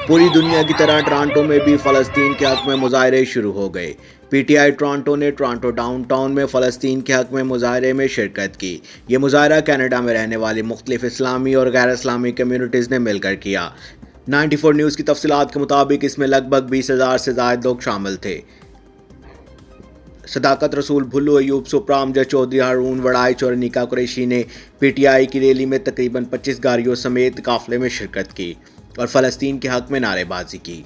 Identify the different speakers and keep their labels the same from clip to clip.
Speaker 1: پوری دنیا کی طرح ٹورانٹو میں بھی فلسطین کے حق میں مظاہرے شروع ہو گئے۔ پی ٹی آئی ٹورانٹو نے ٹورانٹو ڈاؤن ٹاؤن میں فلسطین کے حق میں مظاہرے میں شرکت کی۔ یہ مظاہرہ کینیڈا میں رہنے والی مختلف اسلامی اور غیر اسلامی کمیونٹیز نے مل کر کیا۔ 94 نیوز کی تفصیلات کے مطابق اس میں لگ بھگ 20,000 سے زائد لوگ شامل تھے۔ صداقت رسول بھلو، ایوب سپرا، امجد چودھری، ہارون وڑائچ اور انیکا قریشی نے پی ٹی آئی کی ریلی میں تقریباً 25 گاڑیوں سمیت قافلے میں شرکت کی اور فلسطین کے حق میں نعرے بازی کی۔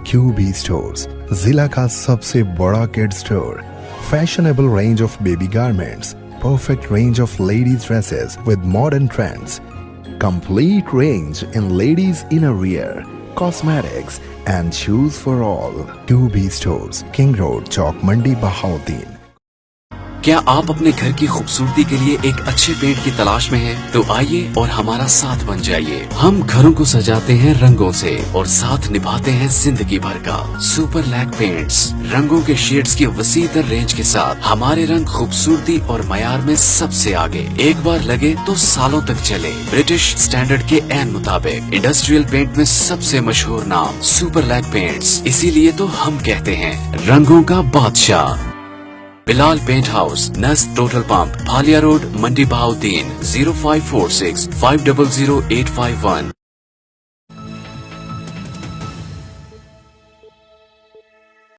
Speaker 2: QB Stores ضلع کا سب سے بڑا kid store, fashionable range of baby garments, perfect range of ladies dresses with modern trends, complete range in ladies inner wear, cosmetics and shoes for all. QB Stores، king road, چوک منڈی، بہاؤدین۔
Speaker 3: کیا آپ اپنے گھر کی خوبصورتی کے لیے ایک اچھے پینٹ کی تلاش میں ہیں؟ تو آئیے اور ہمارا ساتھ بن جائیے۔ ہم گھروں کو سجاتے ہیں رنگوں سے اور ساتھ نبھاتے ہیں زندگی بھر کا۔ سپر لیک پینٹس، رنگوں کے شیڈز کی وسیع تر رینج کے ساتھ ہمارے رنگ خوبصورتی اور معیار میں سب سے آگے۔ ایک بار لگے تو سالوں تک چلے۔ برٹش سٹینڈرڈ کے عین مطابق انڈسٹریل پینٹ میں سب سے مشہور نام سپر لیک پینٹس، اسی لیے تو ہم کہتے ہیں رنگوں کا بادشاہ۔ بلال پینٹ ہاؤس، نسٹ Total pump, Bhalia road, Mandi Bahauddin, 0546 500 851۔